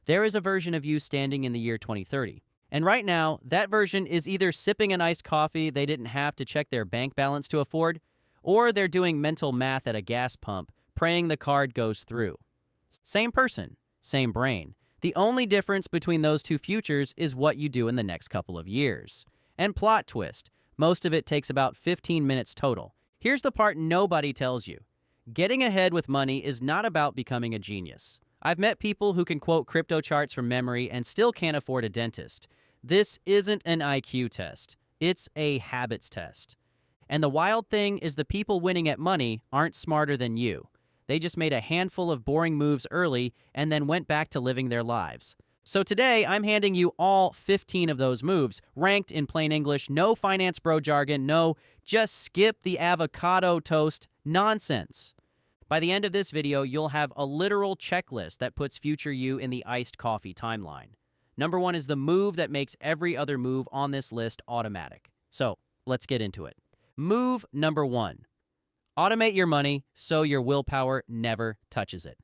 There is a version of you standing in the year 2030. And right now, that version is either sipping an iced coffee they didn't have to check their bank balance to afford, or they're doing mental math at a gas pump, praying the card goes through. Same person, same brain. The only difference between those two futures is what you do in the next couple of years. And plot twist, most of it takes about 15 minutes total. Here's the part nobody tells you. Getting ahead with money is not about becoming a genius. I've met people who can quote crypto charts from memory and still can't afford a dentist. This isn't an IQ test. It's a habits test. And the wild thing is the people winning at money aren't smarter than you. They just made a handful of boring moves early and then went back to living their lives. So today, I'm handing you all 15 of those moves, ranked in plain English, no finance bro jargon, no just skip the avocado toast nonsense. By the end of this video, you'll have a literal checklist that puts future you in the iced coffee timeline. Number 1 is the move that makes every other move on this list automatic. So let's get into it. Move number 1. Automate your money so your willpower never touches it.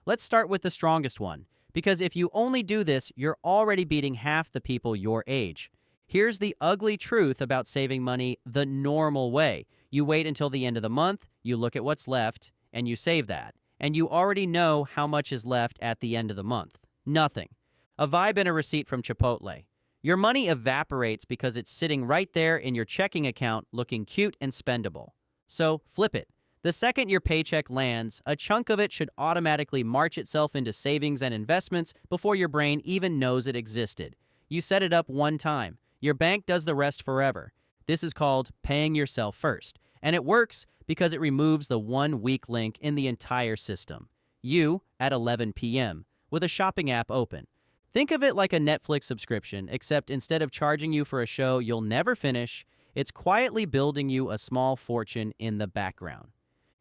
Let's start with the strongest one, because if you only do this, you're already beating half the people your age. Here's the ugly truth about saving money the normal way. You wait until the end of the month, you look at what's left, and you save that. And you already know how much is left at the end of the month. Nothing. A vibe and a receipt from Chipotle. Your money evaporates because it's sitting right there in your checking account looking cute and spendable. So flip it. The second your paycheck lands, a chunk of it should automatically march itself into savings and investments before your brain even knows it existed. You set it up one time. Your bank does the rest forever. This is called paying yourself first. And it works because it removes the one weak link in the entire system. You at 11 p.m. with a shopping app open. Think of it like a Netflix subscription, except instead of charging you for a show you'll never finish, it's quietly building you a small fortune in the background.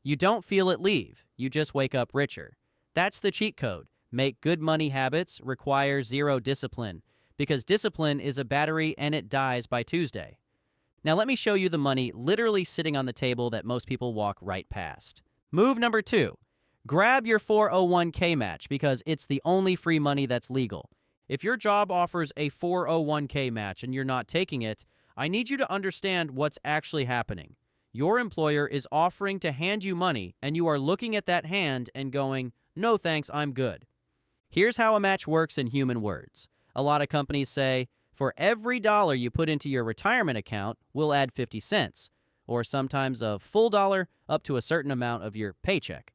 You don't feel it leave, you just wake up richer. That's the cheat code. Make good money habits require zero discipline, because discipline is a battery and it dies by Tuesday. Now let me show you the money literally sitting on the table that most people walk right past. Move number 2. Grab your 401k match because it's the only free money that's legal. If your job offers a 401k match and you're not taking it, I need you to understand what's actually happening. Your employer is offering to hand you money, and you are looking at that hand and going, "No thanks, I'm good." Here's how a match works in human words. A lot of companies say, for every dollar you put into your retirement account, we'll add 50 cents, or sometimes a full dollar up to a certain amount of your paycheck.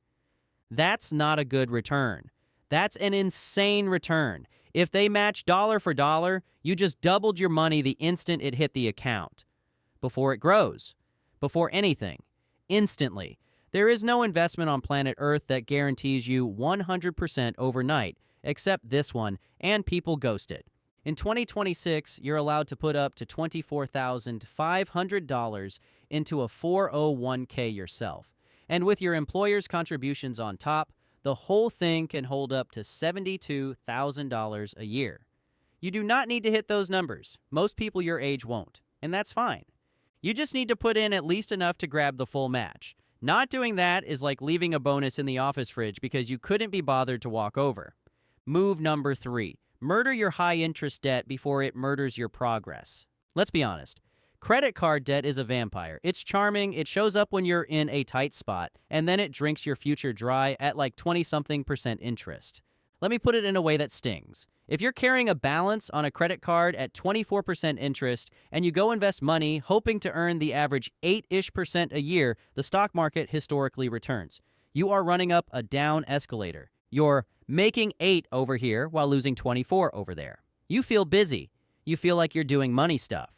That's not a good return. That's an insane return. If they match dollar for dollar, you just doubled your money the instant it hit the account. Before it grows. Before anything. Instantly. There is no investment on planet Earth that guarantees you 100% overnight, except this one, and people ghost it. In 2026, you're allowed to put up to $24,500 into a 401k yourself. And with your employer's contributions on top, the whole thing can hold up to $72,000 a year. You do not need to hit those numbers. Most people your age won't, and that's fine. You just need to put in at least enough to grab the full match. Not doing that is like leaving a bonus in the office fridge because you couldn't be bothered to walk over. Move number 3. Murder your high-interest debt before it murders your progress. Let's be honest. Credit card debt is a vampire. It's charming, it shows up when you're in a tight spot, and then it drinks your future dry at like 20-something% interest. Let me put it in a way that stings. If you're carrying a balance on a credit card at 24% interest and you go invest money hoping to earn the average 8-ish% a year, the stock market historically returns. You are running up a down escalator. You're making 8 over here while losing 24 over there. You feel busy. You feel like you're doing money stuff.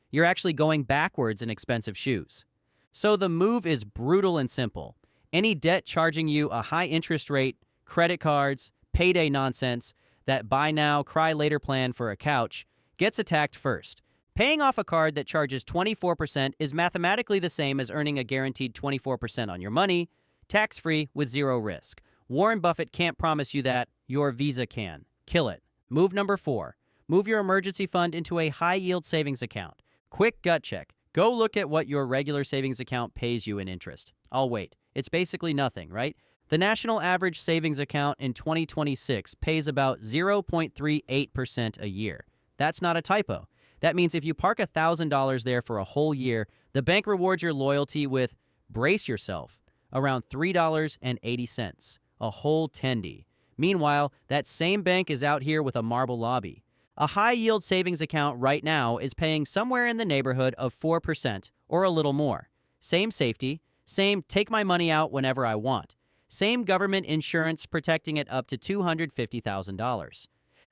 You're actually going backwards in expensive shoes. So the move is brutal and simple. Any debt charging you a high interest rate, credit cards, payday nonsense, that buy now, cry later plan for a couch, gets attacked first. Paying off a card that charges 24% is mathematically the same as earning a guaranteed 24% on your money, tax-free with zero risk. Warren Buffett can't promise you that. Your Visa can. Kill it. Move number 4. Move your emergency fund into a high-yield savings account. Quick gut check. Go look at what your regular savings account pays you in interest. I'll wait. It's basically nothing, right? The national average savings account in 2026 pays about 0.38% a year. That's not a typo. That means if you park $1,000 there for a whole year, the bank rewards your loyalty with, brace yourself, around $3.80, a whole tendy. Meanwhile, that same bank is out here with a marble lobby. A high-yield savings account right now is paying somewhere in the neighborhood of 4% or a little more. Same safety, same take my money out whenever I want. Same government insurance protecting it up to $250,000.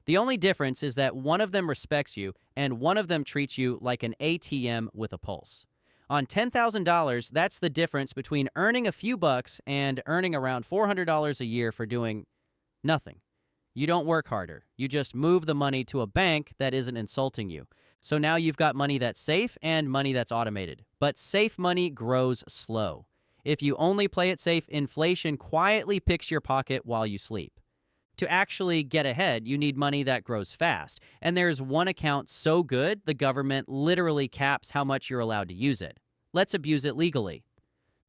The only difference is that one of them respects you and one of them treats you like an ATM with a pulse. On $10,000, that's the difference between earning a few bucks and earning around $400 a year for doing nothing. You don't work harder. You just move the money to a bank that isn't insulting you. So now you've got money that's safe and money that's automated. But safe money grows slow. If you only play it safe, inflation quietly picks your pocket while you sleep. To actually get ahead, you need money that grows fast. And there's one account so good, the government literally caps how much you're allowed to use it. Let's abuse it legally.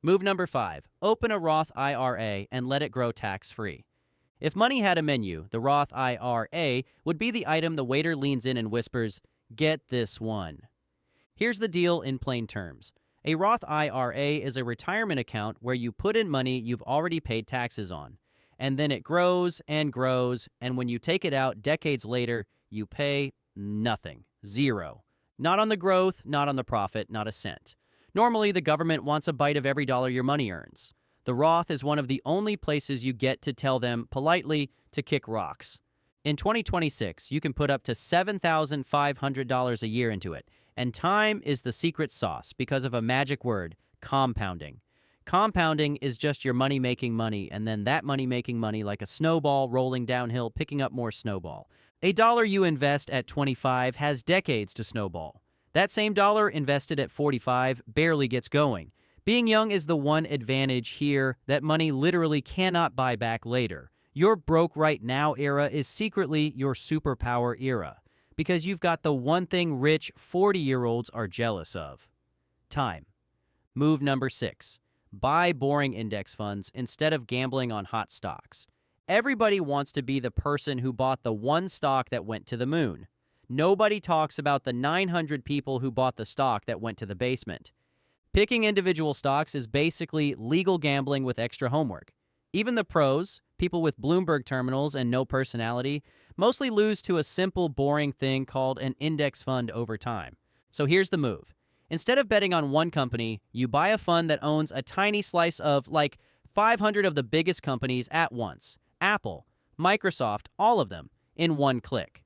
Move number 5. Open a Roth IRA and let it grow tax-free. If money had a menu, the Roth IRA would be the item the waiter leans in and whispers, "Get this one." Here's the deal in plain terms. A Roth IRA is a retirement account where you put in money you've already paid taxes on. And then it grows and grows, and when you take it out decades later, you pay nothing. Zero. Not on the growth, not on the profit, not a cent. Normally, the government wants a bite of every dollar your money earns. The Roth is one of the only places you get to tell them, politely, to kick rocks. In 2026, you can put up to $7,500 a year into it, and time is the secret sauce because of a magic word, compounding. Compounding is just your money making money, and then that money making money like a snowball rolling downhill, picking up more snowball. A dollar you invest at 25 has decades to snowball. That same dollar invested at 45 barely gets going. Being young is the one advantage here that money literally cannot buy back later. Your broke right now era is secretly your superpower era, because you've got the one thing rich 40-year-olds are jealous of: time. Move number 6. Buy boring index funds instead of gambling on hot stocks. Everybody wants to be the person who bought the one stock that went to the moon. Nobody talks about the 900 people who bought the stock that went to the basement. Picking individual stocks is basically legal gambling with extra homework. Even the pros, people with Bloomberg terminals and no personality, mostly lose to a simple, boring thing called an index fund over time. So here's the move. Instead of betting on one company, you buy a fund that owns a tiny slice of, like, 500 of the biggest companies at once. Apple, Microsoft, all of them, in one click.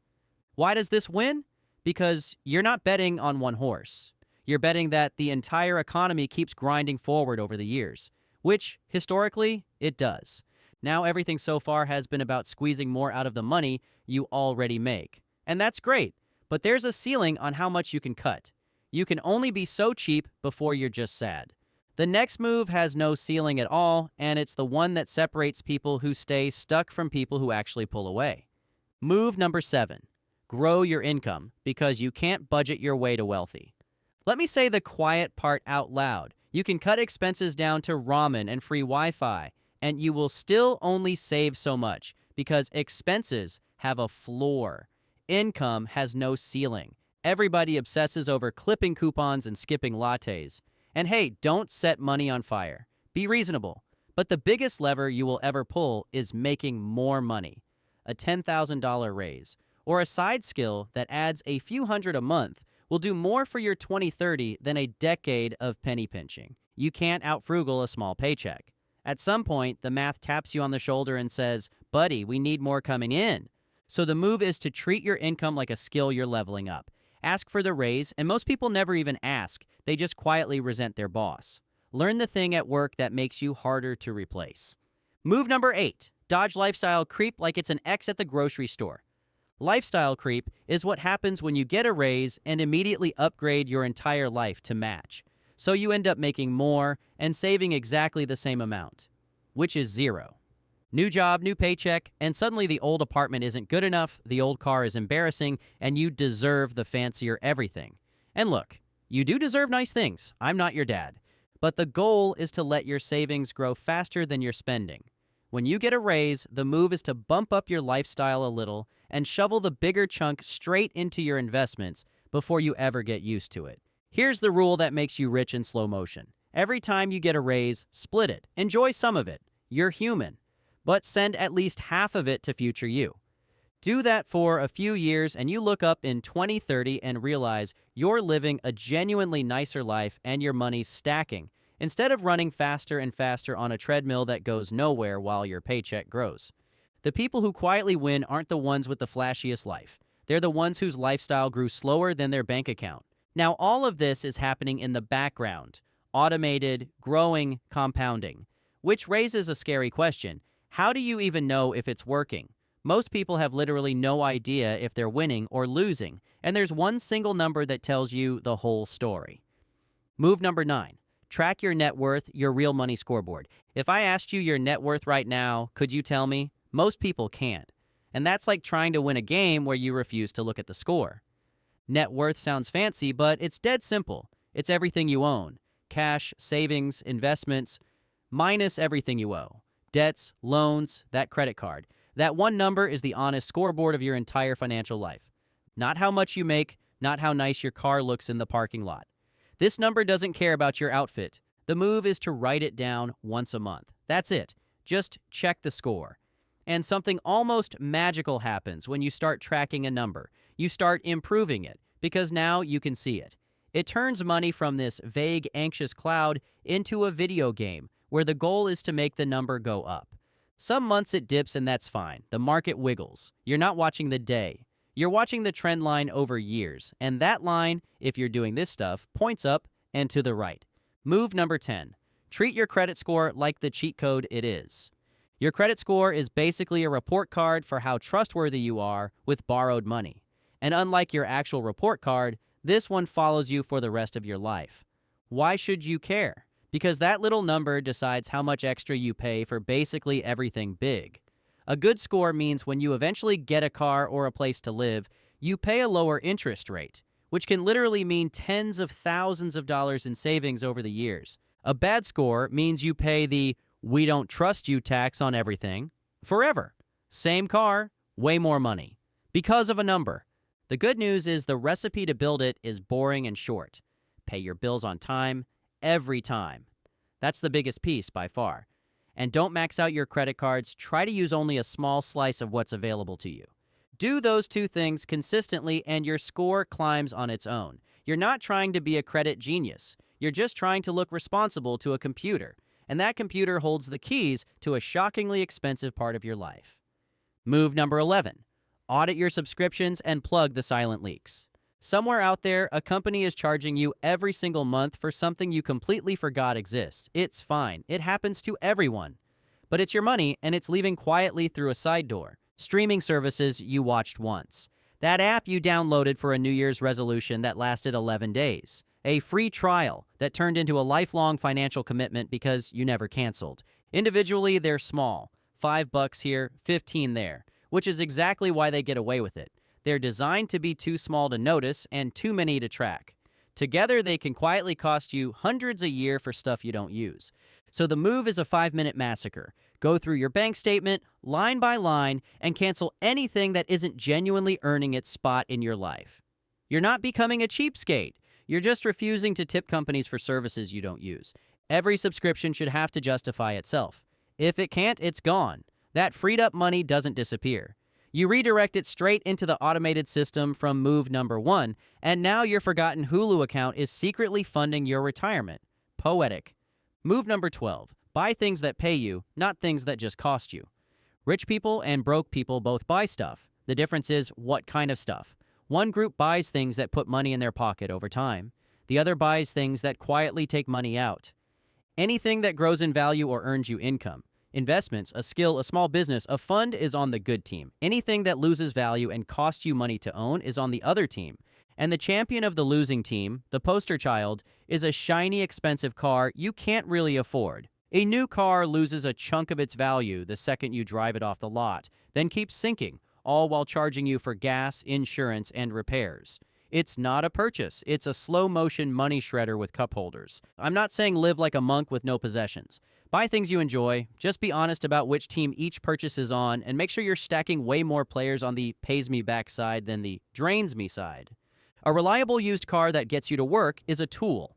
Why does this win? Because you're not betting on one horse. You're betting that the entire economy keeps grinding forward over the years, which, historically, it does. Now everything so far has been about squeezing more out of the money you already make. And that's great, but there's a ceiling on how much you can cut. You can only be so cheap before you're just sad. The next move has no ceiling at all, and it's the one that separates people who stay stuck from people who actually pull away. Move number 7. Grow your income, because you can't budget your way to wealthy. Let me say the quiet part out loud. You can cut expenses down to ramen and free Wi-Fi, and you will still only save so much, because expenses have a floor. Income has no ceiling. Everybody obsesses over clipping coupons and skipping lattes. And hey, don't set money on fire. Be reasonable. But the biggest lever you will ever pull is making more money. A $10,000 raise, or a side skill that adds a few hundred a month, will do more for your 2030 than a decade of penny pinching. You can't outfrugal a small paycheck. At some point, the math taps you on the shoulder and says, "Buddy, we need more coming in." So the move is to treat your income like a skill you're leveling up. Ask for the raise, and most people never even ask. They just quietly resent their boss. Learn the thing at work that makes you harder to replace. Move number 8. Dodge lifestyle creep like it's an X at the grocery store. Lifestyle creep is what happens when you get a raise and immediately upgrade your entire life to match. So you end up making more and saving exactly the same amount, which is zero. New job, new paycheck, and suddenly the old apartment isn't good enough, the old car is embarrassing, and you deserve the fancier everything. And look, you do deserve nice things. I'm not your dad. But the goal is to let your savings grow faster than your spending. When you get a raise, the move is to bump up your lifestyle a little and shovel the bigger chunk straight into your investments before you ever get used to it. Here's the rule that makes you rich in slow motion. Every time you get a raise, split it. Enjoy some of it. You're human. But send at least half of it to future you. Do that for a few years, and you look up in 2030 and realize you're living a genuinely nicer life and your money's stacking, instead of running faster and faster on a treadmill that goes nowhere while your paycheck grows. The people who quietly win aren't the ones with the flashiest life. They're the ones whose lifestyle grew slower than their bank account. Now, all of this is happening in the background, automated, growing, compounding, which raises a scary question. How do you even know if it's working? Most people have literally no idea if they're winning or losing, and there's one single number that tells you the whole story. Move number 9. Track your net worth, your real money scoreboard. If I asked you your net worth right now, could you tell me? Most people can't. And that's like trying to win a game where you refuse to look at the score. Net worth sounds fancy, but it's dead simple. It's everything you own. Cash, savings, investments, minus everything you owe. Debts, loans, that credit card. That one number is the honest scoreboard of your entire financial life. Not how much you make, not how nice your car looks in the parking lot. This number doesn't care about your outfit. The move is to write it down once a month. That's it. Just check the score. And something almost magical happens when you start tracking a number. You start improving it, because now you can see it. It turns money from this vague, anxious cloud into a video game where the goal is to make the number go up. Some months it dips and that's fine. The market wiggles. You're not watching the day. You're watching the trend line over years. And that line, if you're doing this stuff, points up and to the right. Move number 10. Treat your credit score like the cheat code it is. Your credit score is basically a report card for how trustworthy you are with borrowed money. And unlike your actual report card, this one follows you for the rest of your life. Why should you care? Because that little number decides how much extra you pay for basically everything big. A good score means when you eventually get a car or a place to live, you pay a lower interest rate, which can literally mean tens of thousands of dollars in savings over the years. A bad score means you pay the "we don't trust you" tax on everything forever. Same car, way more money. Because of a number. The good news is the recipe to build it is boring and short. Pay your bills on time, every time. That's the biggest piece by far. And don't max out your credit cards. Try to use only a small slice of what's available to you. Do those two things consistently and your score climbs on its own. You're not trying to be a credit genius. You're just trying to look responsible to a computer. And that computer holds the keys to a shockingly expensive part of your life. Move number 11. Audit your subscriptions and plug the silent leaks. Somewhere out there, a company is charging you every single month for something you completely forgot exists. It's fine. It happens to everyone. But it's your money, and it's leaving quietly through a side door. Streaming services you watched once. That app you downloaded for a New Year's resolution that lasted 11 days. A free trial that turned into a lifelong financial commitment because you never canceled. Individually, they're small. $5 here, 15 there, which is exactly why they get away with it. They're designed to be too small to notice and too many to track. Together, they can quietly cost you hundreds a year for stuff you don't use. So the move is a 5-minute massacre. Go through your bank statement, line by line, and cancel anything that isn't genuinely earning its spot in your life. You're not becoming a cheapskate. You're just refusing to tip companies for services you don't use. Every subscription should have to justify itself. If it can't, it's gone. That freed up money doesn't disappear. You redirect it straight into the automated system from move number 1, and now your forgotten Hulu account is secretly funding your retirement. Poetic. Move number 12. Buy things that pay you, not things that just cost you. Rich people and broke people both buy stuff. The difference is what kind of stuff. One group buys things that put money in their pocket over time. The other buys things that quietly take money out. Anything that grows in value or earns you income. Investments, a skill, a small business, a fund is on the good team. Anything that loses value and costs you money to own is on the other team. And the champion of the losing team, the poster child, is a shiny, expensive car you can't really afford. A new car loses a chunk of its value the second you drive it off the lot, then keeps sinking, all while charging you for gas, insurance, and repairs. It's not a purchase. It's a slow-motion money shredder with cup holders. I'm not saying live like a monk with no possessions. Buy things you enjoy, just be honest about which team each purchase is on, and make sure you're stacking way more players on the pays-me-back side than the drains-me side. A reliable used car that gets you to work is a tool.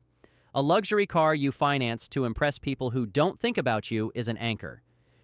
A luxury car you finance to impress people who don't think about you is an anchor.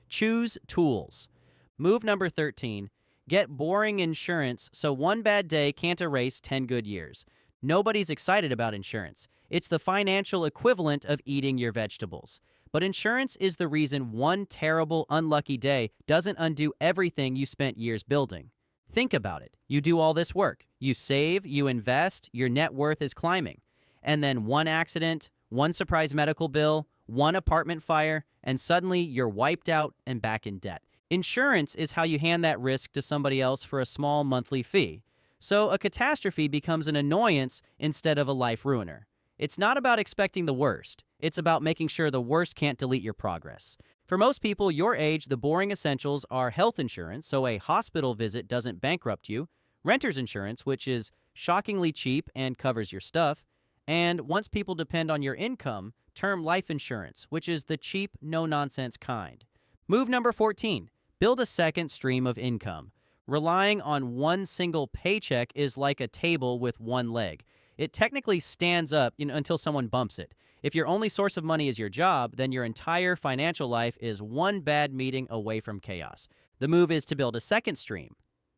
Choose tools. Move number 13. Get boring insurance so one bad day can't erase 10 good years. Nobody's excited about insurance. It's the financial equivalent of eating your vegetables. But insurance is the reason one terrible, unlucky day doesn't undo everything you spent years building. Think about it. You do all this work. You save, you invest, your net worth is climbing. And then one accident, one surprise medical bill, one apartment fire, and suddenly you're wiped out and back in debt. Insurance is how you hand that risk to somebody else for a small monthly fee. So a catastrophe becomes an annoyance instead of a life ruiner. It's not about expecting the worst. It's about making sure the worst can't delete your progress. For most people your age, the boring essentials are health insurance, so a hospital visit doesn't bankrupt you, renter's insurance, which is shockingly cheap and covers your stuff, and once people depend on your income, term life insurance, which is the cheap, no-nonsense kind. Move number 14. Build a second stream of income. Relying on one single paycheck is like a table with one leg. It technically stands up until someone bumps it. If your only source of money is your job, then your entire financial life is one bad meeting away from chaos. The move is to build a second stream,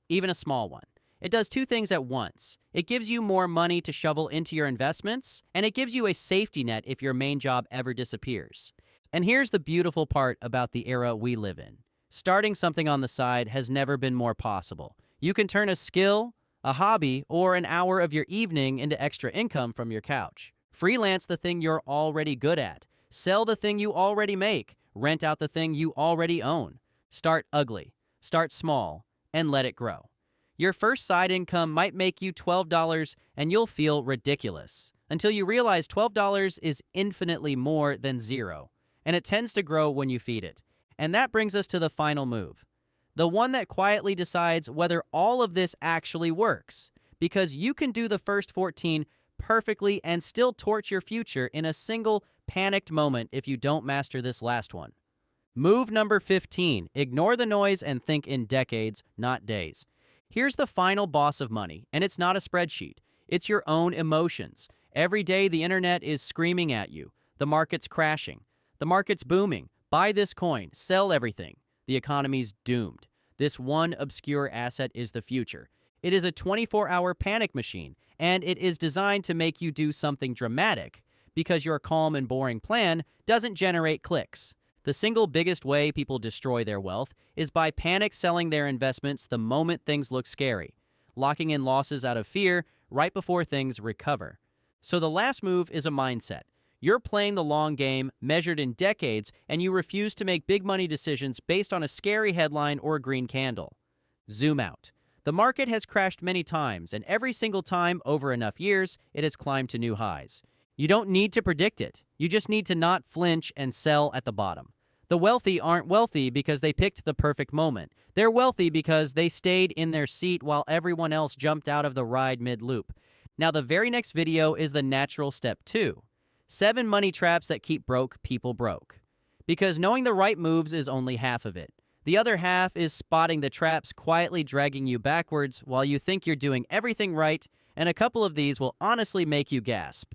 even a small one. It does two things at once. It gives you more money to shovel into your investments, and it gives you a safety net if your main job ever disappears. And here's the beautiful part about the era we live in. Starting something on the side has never been more possible. You can turn a skill, a hobby, or an hour of your evening into extra income from your couch. Freelance the thing you're already good at. Sell the thing you already make. Rent out the thing you already own. Start ugly. Start small. And let it grow. Your first side income might make you $12 and you'll feel ridiculous until you realize $12 is infinitely more than zero, and it tends to grow when you feed it. And that brings us to the final move, the one that quietly decides whether all of this actually works, because you can do the first 14 perfectly and still torch your future in a single panicked moment if you don't master this last one. Move number 15. Ignore the noise and think in decades, not days. Here's the final boss of money, and it's not a spreadsheet. It's your own emotions. Every day the internet is screaming at you. The market's crashing. The market's booming. Buy this coin. Sell everything. The economy's doomed. This one obscure asset is the future. It is a 24-hour panic machine, and it is designed to make you do something dramatic because your calm and boring plan doesn't generate clicks. The single biggest way people destroy their wealth is by panic selling their investments the moment things look scary, locking in losses out of fear right before things recover. So the last move is a mindset. You're playing the long game, measured in decades, and you refuse to make big money decisions based on a scary headline or a green candle. Zoom out. The market has crashed many times, and every single time over enough years, it has climbed to new highs. You don't need to predict it. You just need to not flinch and sell at the bottom. The wealthy aren't wealthy because they picked the perfect moment. They're wealthy because they stayed in their seat while everyone else jumped out of the ride mid-loop. Now, the very next video is the natural step 2. 7 money traps that keep broke people broke. Because knowing the right moves is only half of it. The other half is spotting the traps quietly dragging you backwards while you think you're doing everything right, and a couple of these will honestly make you gasp.